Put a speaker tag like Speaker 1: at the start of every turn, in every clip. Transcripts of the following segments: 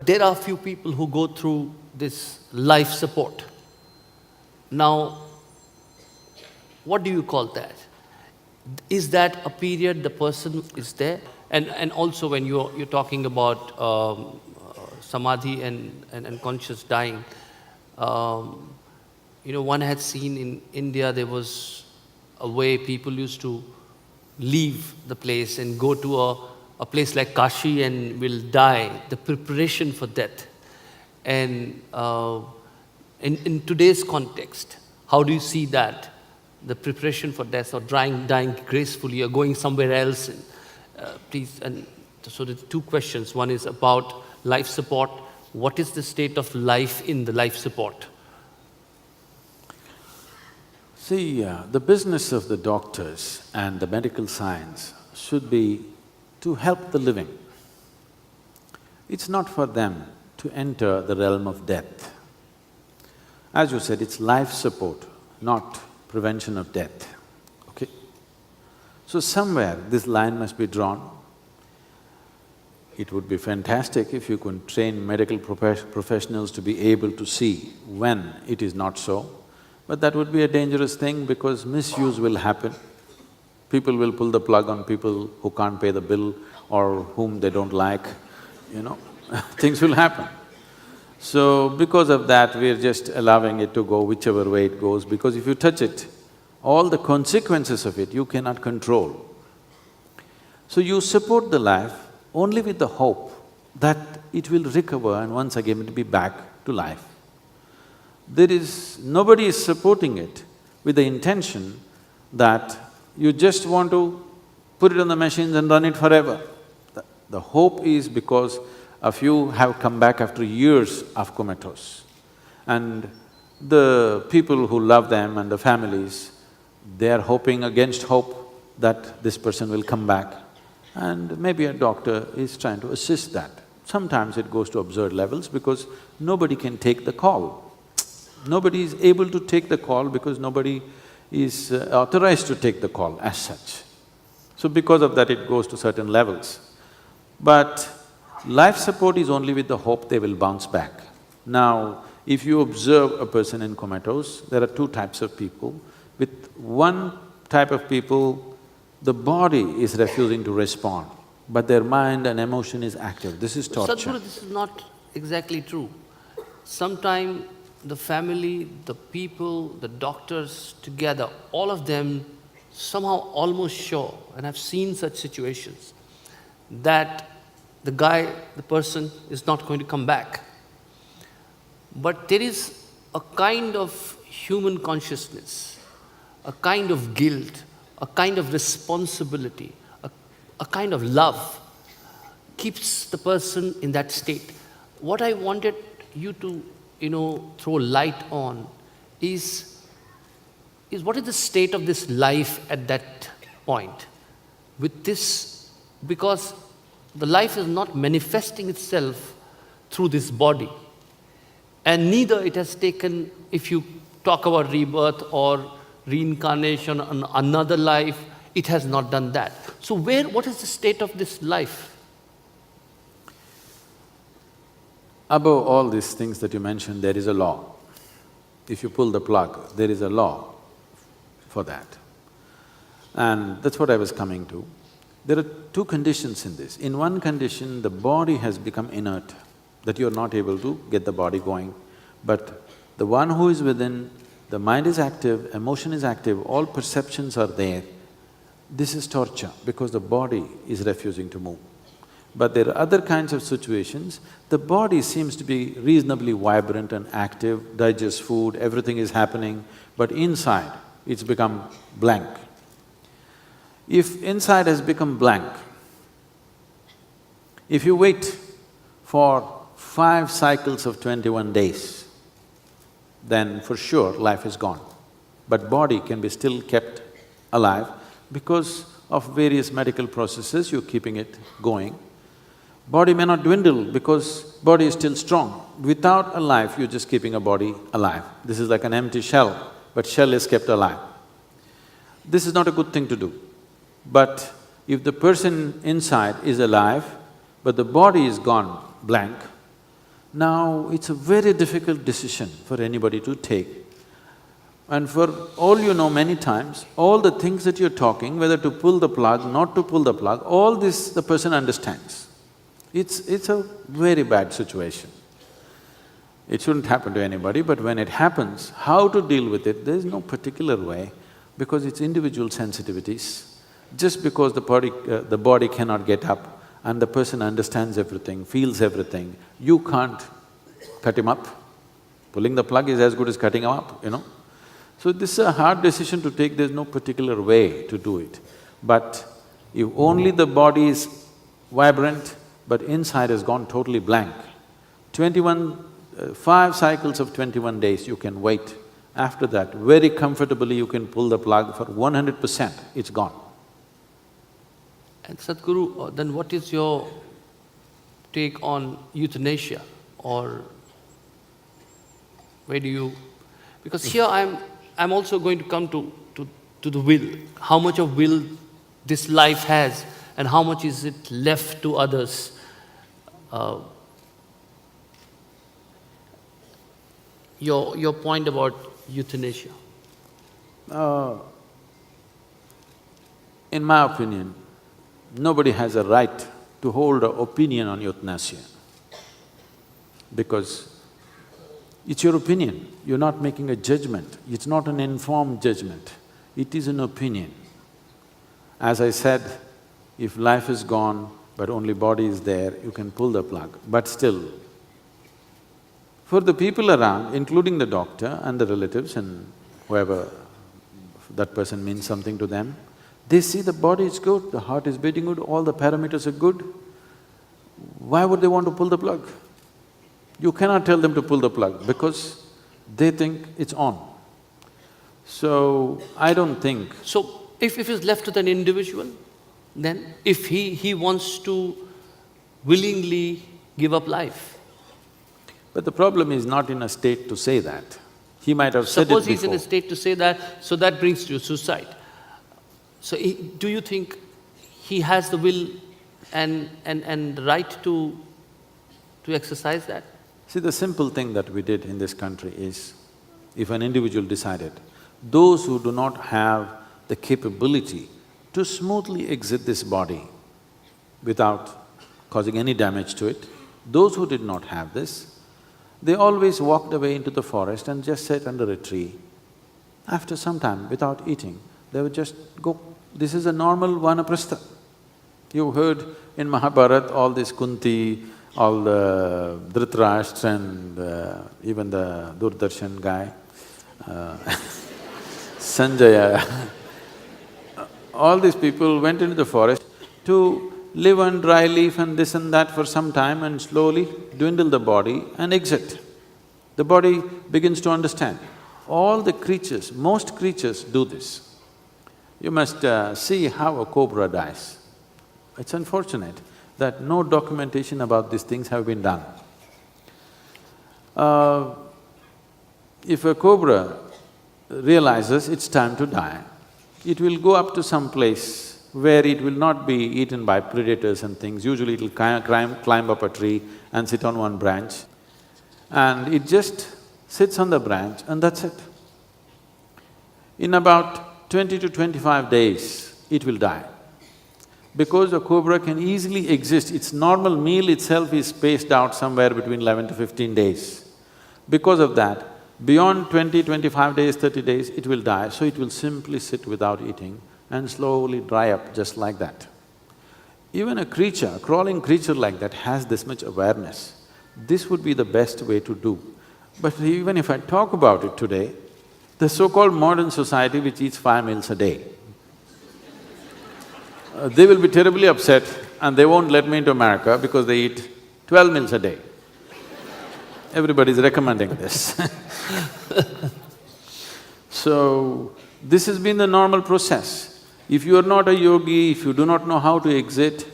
Speaker 1: there are few people who go through this life support. Now, what do you call that? Is that a period the person is there? And also when you're talking about samadhi and conscious dying, one had seen in India there was a way people used to leave the place and go to a place like Kashi and will die, the preparation for death. And in today's context, how do you see that? The preparation for death or dying gracefully or going somewhere else? And, please, and so the two questions. One is about life support. What is the state of life in the life support?
Speaker 2: See, the business of the doctors and the medical science should be to help the living. It's not for them to enter the realm of death. As you said, it's life support, not prevention of death, okay? So somewhere this line must be drawn. It would be fantastic if you could train medical professionals to be able to see when it is not so, but that would be a dangerous thing because misuse will happen. People will pull the plug on people who can't pay the bill or whom they don't like, things will happen. So, because of that, we're just allowing it to go whichever way it goes, because if you touch it, all the consequences of it you cannot control. So you support the life only with the hope that it will recover and once again it will be back to life. Nobody is supporting it with the intention that you just want to put it on the machines and run it forever. The hope is because a few have come back after years of comatose. And the people who love them and the families, they are hoping against hope that this person will come back. And maybe a doctor is trying to assist that. Sometimes it goes to absurd levels because nobody can take the call. Nobody is able to take the call because nobody is authorized to take the call as such. So because of that, it goes to certain levels. But life support is only with the hope they will bounce back. Now, if you observe a person in comatose, there are two types of people. With one type of people, the body is refusing to respond, but their mind and emotion is active. This is torture.
Speaker 1: Sadhguru, this is not exactly true. Sometimes the family, the people, the doctors together, all of them somehow almost sure, and I've seen such situations, that the person is not going to come back. But there is a kind of human consciousness, a kind of guilt, a kind of responsibility, a kind of love keeps the person in that state. What I wanted you to, throw light on is what is the state of this life at that point? With this, because the life is not manifesting itself through this body. And neither it has taken, if you talk about rebirth or reincarnation on another life, it has not done that. So what is the state of this life?
Speaker 2: Above all these things that you mentioned, there is a law. If you pull the plug, there is a law for that. And that's what I was coming to. There are two conditions in this. In one condition, the body has become inert, that you're not able to get the body going. But the one who is within, the mind is active, emotion is active, all perceptions are there. This is torture because the body is refusing to move. But there are other kinds of situations, the body seems to be reasonably vibrant and active, digests food, everything is happening, but inside it's become blank. If inside has become blank, if you wait for 5 cycles of 21 days, then for sure life is gone. But body can be still kept alive because of various medical processes, you're keeping it going. Body may not dwindle because body is still strong. Without a life, you're just keeping a body alive. This is like an empty shell, but shell is kept alive. This is not a good thing to do. But if the person inside is alive, but the body is gone blank, Now, it's a very difficult decision for anybody to take. And for all you know, many times, all the things that you're talking, whether to pull the plug, not to pull the plug, all this the person understands. It's a very bad situation. It shouldn't happen to anybody, but when it happens, how to deal with it, there's no particular way, because it's individual sensitivities. Just because the body cannot get up and the person understands everything, feels everything, you can't cut him up. Pulling the plug is as good as cutting him up, you know. So this is a hard decision to take, there's no particular way to do it. But if only the body is vibrant, but inside has gone totally blank, 5 cycles of 21 days you can wait. After that, very comfortably you can pull the plug for 100%, it's gone.
Speaker 1: And Sadhguru, then what is your take on euthanasia, or where do you… Because here I'm also going to come to the will, how much of will this life has and how much is it left to others. Your point about euthanasia.
Speaker 2: In my opinion, nobody has a right to hold an opinion on euthanasia, because it's your opinion, you're not making a judgment, it's not an informed judgment, it is an opinion. As I said, if life is gone but only body is there, you can pull the plug, but still, for the people around, including the doctor and the relatives and whoever that person means something to them, they see the body is good, the heart is beating good, all the parameters are good. Why would they want to pull the plug? You cannot tell them to pull the plug because they think it's on. So, I don't think…
Speaker 1: So, if it's left to an individual, then if he wants to willingly give up life…
Speaker 2: But the problem is not in a state to say that. He might have said it before.
Speaker 1: Suppose he's in a state to say that, so that brings to suicide. So, do you think he has the will and the right to exercise that?
Speaker 2: See, the simple thing that we did in this country is, if an individual decided, those who do not have the capability to smoothly exit this body without causing any damage to it, those who did not have this, they always walked away into the forest and just sat under a tree. After some time, without eating, they would just go. This is a normal vanaprastha. You heard in Mahabharata all this Kunti, all the Dhritarashtra and even the Doordarshan guy, Sanjaya, all these people went into the forest to live on dry leaf and this and that for some time and slowly dwindle the body and exit. The body begins to understand. All the creatures, most creatures do this. You must see how a cobra dies. It's unfortunate that no documentation about these things have been done. If a cobra realizes it's time to die, it will go up to some place where it will not be eaten by predators and things. Usually it'll climb up a tree and sit on one branch, and it just sits on the branch and that's it. In about 20 to 25 days, it will die. Because a cobra can easily exist, its normal meal itself is spaced out somewhere between 11 to 15 days. Because of that, beyond 20, 25 days, 30 days, it will die, so it will simply sit without eating and slowly dry up just like that. Even a creature, a crawling creature like that has this much awareness. This would be the best way to do. But even if I talk about it today, the so-called modern society which eats 5 meals a day, they will be terribly upset and they won't let me into America because they eat 12 meals a day. Everybody's recommending this. So, this has been the normal process. If you are not a yogi, if you do not know how to exit,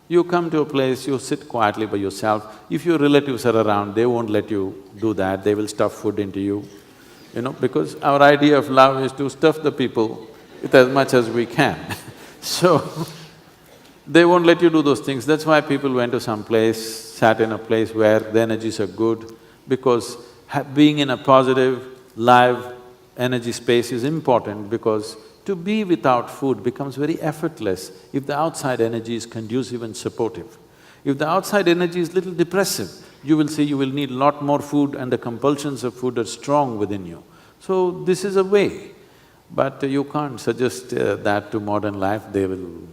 Speaker 2: you come to a place, you sit quietly by yourself. If your relatives are around, they won't let you do that, they will stuff food into you, because our idea of love is to stuff the people with as much as we can. So, they won't let you do those things. That's why people went to some place, sat in a place where the energies are good, because being in a positive, live energy space is important, because to be without food becomes very effortless if the outside energy is conducive and supportive. If the outside energy is little depressive, you will see you will need a lot more food and the compulsions of food are strong within you. So this is a way, but you can't suggest that to modern life, they will,